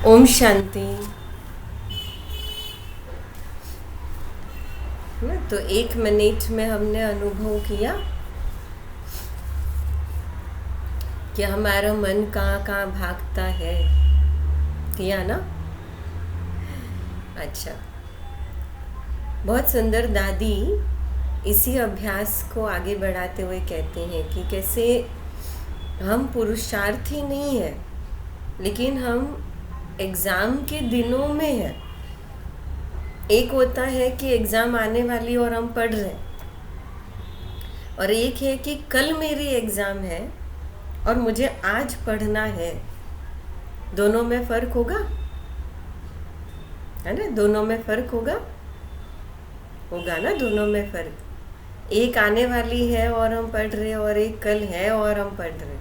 ओम शांति। ना तो 1 मिनट में हमने अनुभव किया कि हमारा मन कहाँ कहाँ भागता है। किया ना? अच्छा, बहुत सुंदर। दादी इसी अभ्यास को आगे बढ़ाते हुए कहते हैं कि कैसे हम पुरुषार्थी नहीं है, लेकिन हम एग्ज़ाम के दिनों में है। एक होता है कि एग्ज़ाम आने वाली और हम पढ़ रहे हैं, और एक है कि कल मेरी एग्ज़ाम है और मुझे आज पढ़ना है। दोनों में फ़र्क होगा, है ना? दोनों में फ़र्क होगा ना? दोनों में फ़र्क। एक आने वाली है और हम पढ़ रहे, और एक कल है और हम पढ़ रहे।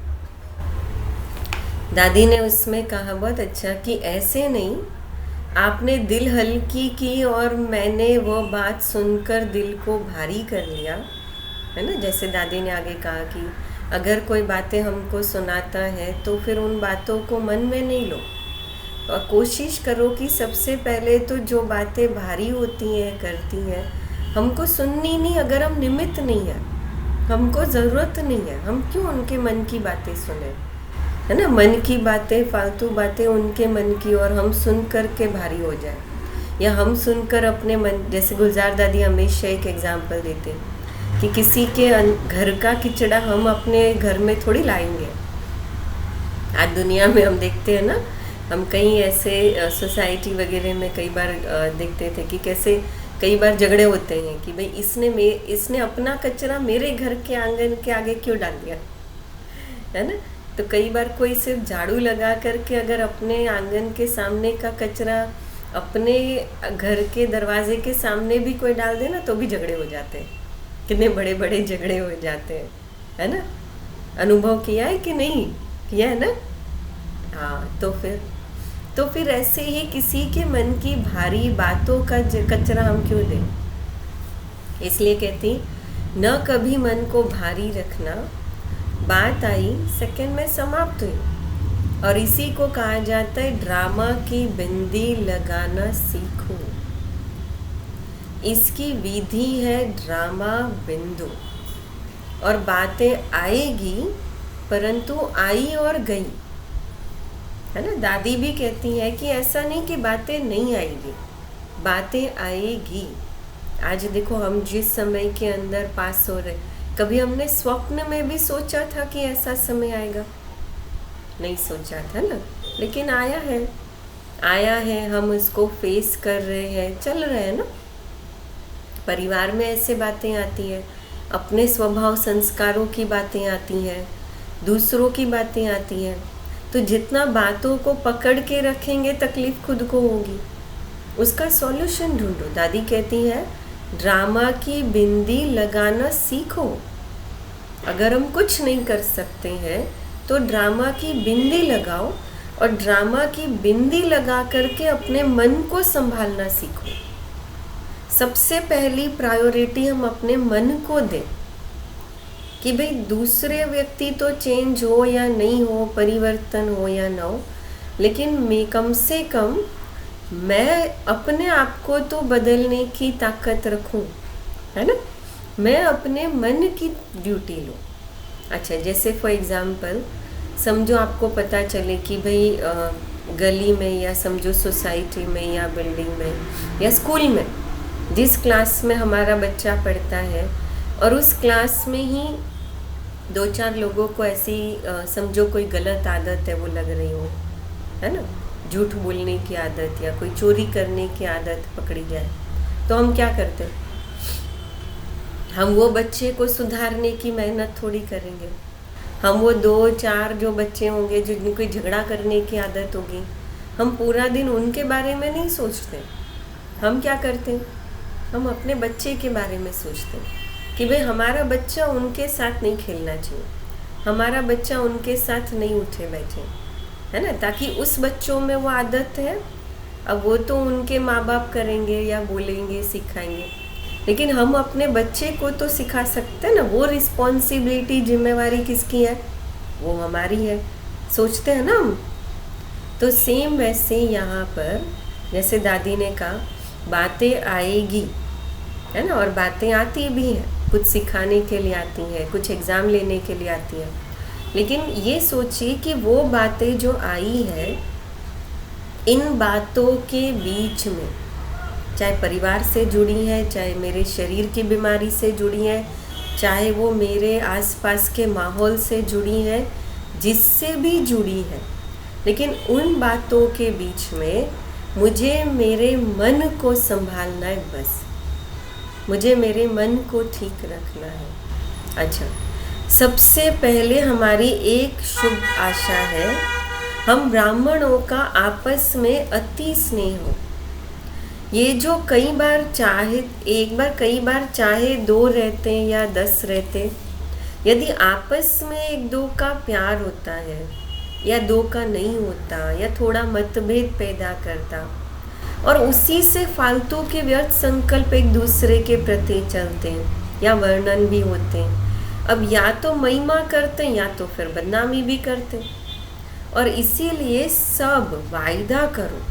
दादी ने उसमें कहा बहुत अच्छा कि ऐसे नहीं, आपने दिल हल्की की और मैंने वो बात सुनकर दिल को भारी कर लिया, है ना? जैसे दादी ने आगे कहा कि अगर कोई बातें हमको सुनाता है तो फिर उन बातों को मन में नहीं लो, और कोशिश करो कि सबसे पहले तो जो बातें भारी होती हैं करती हैं हमको सुननी नहीं। अगर हम निमित्त नहीं है, हमको ज़रूरत नहीं है, हम क्यों उनके मन की बातें सुने, है ना? मन की बातें, फालतू बातें उनके मन की, और हम सुन कर के भारी हो जाए, या हम सुनकर अपने मन। जैसे गुलजार दादी हमेशा एक एग्जाम्पल देते कि किसी के घर का किचड़ा हम अपने घर में थोड़ी लाएंगे। आज दुनिया में हम देखते हैं ना, हम कहीं ऐसे सोसाइटी वगैरह में कई बार देखते थे कि कैसे कई बार झगड़े होते हैं कि भाई इसने अपना कचरा मेरे घर के आंगन के आगे क्यों डाल दिया, है ना? तो कई बार कोई सिर्फ झाड़ू लगा करके अगर अपने आंगन के सामने का कचरा अपने घर के दरवाजे के सामने भी कोई डाल दे ना, तो भी झगड़े हो जाते हैं। कितने बड़े बड़े झगड़े हो जाते हैं, है ना? अनुभव किया है कि नहीं किया है ना? हाँ, तो फिर ऐसे ही किसी के मन की भारी बातों का कचरा हम क्यों दें? इसलिए कहती न कभी मन को भारी रखना। बात आई, सेकंड में समाप्त हुई, और इसी को कहा जाता है ड्रामा की बिंदी लगाना सीखो। इसकी विधि है ड्रामा बिंदु, और बातें आएगी परंतु आई और गई, है ना? दादी भी कहती है कि ऐसा नहीं कि बातें नहीं आएगी, बातें आएगी। आज देखो हम जिस समय के अंदर पास हो रहे, कभी हमने स्वप्न में भी सोचा था कि ऐसा समय आएगा? नहीं सोचा था ना, लेकिन आया है। हम इसको फेस कर रहे हैं, चल रहे हैं ना। परिवार में ऐसे बातें आती है, अपने स्वभाव संस्कारों की बातें आती हैं, दूसरों की बातें आती हैं। तो जितना बातों को पकड़ के रखेंगे तकलीफ खुद को होगी। उसका सॉल्यूशन ढूंढो। दादी कहती है ड्रामा की बिंदी लगाना सीखो। अगर हम कुछ नहीं कर सकते हैं तो ड्रामा की बिंदी लगाओ, और ड्रामा की बिंदी लगा करके अपने मन को संभालना सीखो। सबसे पहली प्रायोरिटी हम अपने मन को दें कि भाई दूसरे व्यक्ति तो चेंज हो या नहीं हो, परिवर्तन हो या ना हो, लेकिन मैं कम से कम मैं अपने आप को तो बदलने की ताकत रखूं, है ना? मैं अपने मन की ड्यूटी लूँ। अच्छा, जैसे फॉर एग्ज़ाम्पल समझो आपको पता चले कि भाई गली में, या समझो सोसाइटी में, या बिल्डिंग में, या स्कूल में, जिस क्लास में हमारा बच्चा पढ़ता है, और उस क्लास में ही 2-4 लोगों को ऐसी समझो कोई गलत आदत है वो लग रही हो, है ना? झूठ बोलने की आदत या कोई चोरी करने की आदत पकड़ी जाए, तो हम क्या करते हैं? हम वो बच्चे को सुधारने की मेहनत थोड़ी करेंगे। हम वो 2-4 जो बच्चे होंगे जिनको झगड़ा करने की आदत होगी, हम पूरा दिन उनके बारे में नहीं सोचते। हम क्या करते हैं? हम अपने बच्चे के बारे में सोचते हैं कि भाई हमारा बच्चा उनके साथ नहीं खेलना चाहिए, हमारा बच्चा उनके साथ नहीं उठे बैठे, है ना? ताकि उस बच्चों में वो आदत है। अब वो तो उनके माँ बाप करेंगे या बोलेंगे, सिखाएंगे, लेकिन हम अपने बच्चे को तो सिखा सकते हैं ना। वो रिस्पॉन्सिबिलिटी, जिम्मेवारी किसकी है? वो हमारी है। सोचते हैं ना हम। तो सेम वैसे यहाँ पर जैसे दादी ने कहा बातें आएगी, है ना, और बातें आती भी हैं, कुछ सिखाने के लिए आती हैं, कुछ एग्ज़ाम लेने के लिए आती हैं, लेकिन ये सोचिए कि वो बातें जो आई है, इन बातों के बीच में चाहे परिवार से जुड़ी है, चाहे मेरे शरीर की बीमारी से जुड़ी है, चाहे वो मेरे आसपास के माहौल से जुड़ी है, जिससे भी जुड़ी है, लेकिन उन बातों के बीच में मुझे मेरे मन को संभालना है, बस मुझे मेरे मन को ठीक रखना है। अच्छा, सबसे पहले हमारी एक शुभ आशा है, हम ब्राह्मणों का आपस में अति स्नेह हो। ये जो कई बार चाहे एक बार, कई बार चाहे 2 रहते या 10 रहते, यदि आपस में 1-2 का प्यार होता है या 2 का नहीं होता या थोड़ा मतभेद पैदा करता और उसी से फालतू के व्यर्थ संकल्प एक दूसरे के प्रति चलते हैं या वर्णन भी होते हैं, अब या तो महिमा करते हैं या तो फिर बदनामी भी करते हैं। और इसीलिए सब वायदा करो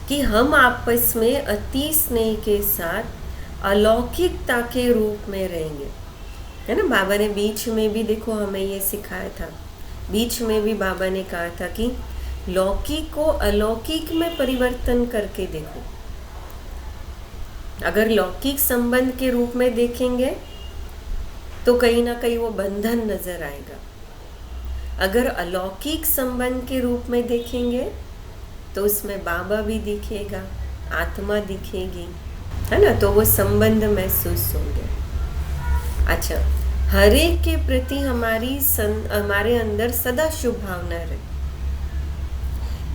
कि हम आपस में अति स्नेह के साथ अलौकिकता के रूप में रहेंगे, है ना। बाबा ने बीच में भी देखो हमें ये सिखाया था, बीच में भी बाबा ने कहा था कि लौकिक को अलौकिक में परिवर्तन करके देखो। अगर लौकिक संबंध के रूप में देखेंगे तो कहीं ना कहीं वो बंधन नजर आएगा, अगर अलौकिक संबंध के रूप में देखेंगे तो उसमें बाबा भी दिखेगा, आत्मा दिखेगी, है ना, तो वो संबंध महसूस होंगे। अच्छा, हर एक के प्रति हमारे अंदर सदा शुभ भावना रहे,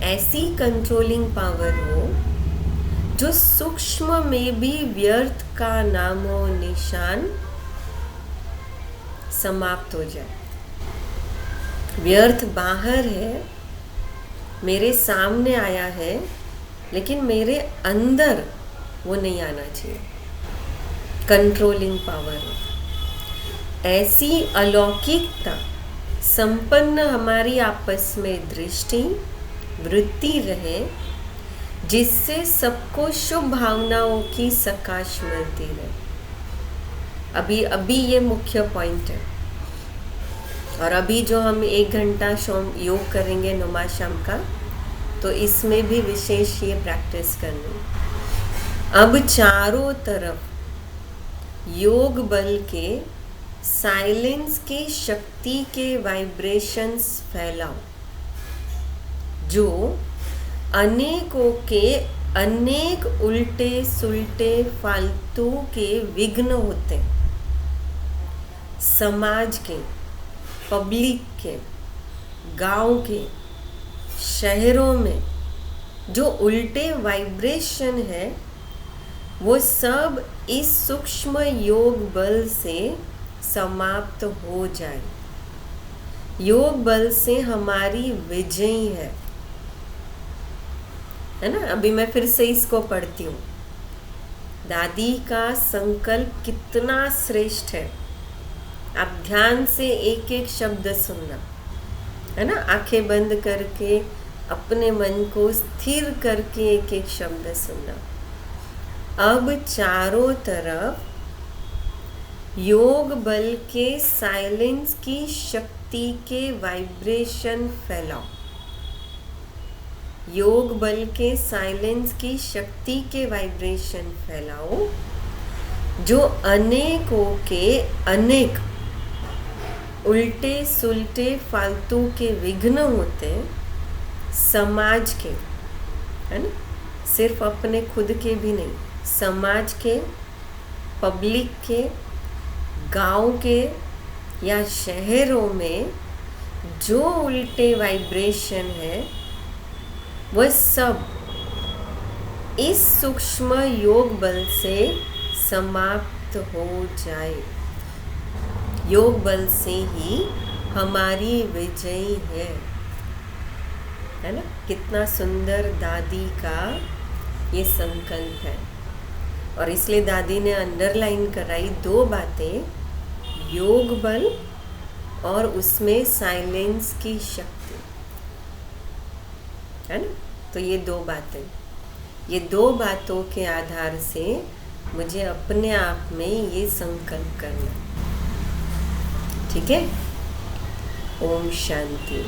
ऐसी कंट्रोलिंग पावर हो जो सूक्ष्म में भी व्यर्थ का नामो निशान समाप्त हो जाए। व्यर्थ बाहर है, मेरे सामने आया है, लेकिन मेरे अंदर वो नहीं आना चाहिए। कंट्रोलिंग पावर है, ऐसी अलौकिकता संपन्न हमारी आपस में दृष्टि वृत्ति रहे, जिससे सबको शुभ भावनाओं की सकाश मिलती रहे। अभी ये मुख्य पॉइंट है। और अभी जो हम 1 घंटा योग करेंगे नुमा शाम का, तो इसमें भी विशेष ये प्रैक्टिस करनी। अब चारों तरफ योग बल के साइलेंस की शक्ति के वाइब्रेशंस फैलाओ, जो अनेकों के अनेक उल्टे सुलटे फालतू के विघ्न होते हैं। समाज के, पब्लिक के, गांव के, शहरों में जो उल्टे वाइब्रेशन है, वो सब इस सूक्ष्म योग बल से समाप्त हो जाए। योग बल से हमारी विजय है ना। अभी मैं फिर से इसको पढ़ती हूँ। दादी का संकल्प कितना श्रेष्ठ है, आप ध्यान से एक एक शब्द सुनना, है ना, आंखें बंद करके अपने मन को स्थिर करके एक एक शब्द सुनना। अब चारों तरफ योग बल के साइलेंस की शक्ति के वाइब्रेशन फैलाओ। योग बल के साइलेंस की शक्ति के वाइब्रेशन फैलाओ, जो अनेकों के अनेक उल्टे सुलटे फालतू के विघ्न होते हैं, समाज के, है ना, सिर्फ अपने खुद के भी नहीं, समाज के, पब्लिक के, गांव के या शहरों में जो उल्टे वाइब्रेशन है, वह सब इस सूक्ष्म योग बल से समाप्त हो जाए। योग बल से ही हमारी विजय है ना। कितना सुंदर दादी का ये संकल्प है। और इसलिए दादी ने अंडरलाइन कराई 2 बातें, योग बल और उसमें साइलेंस की शक्ति। है ना। तो ये दो बातें, ये दो बातों के आधार से मुझे अपने आप में ये संकल्प करना। ठीक है। ओम शांति।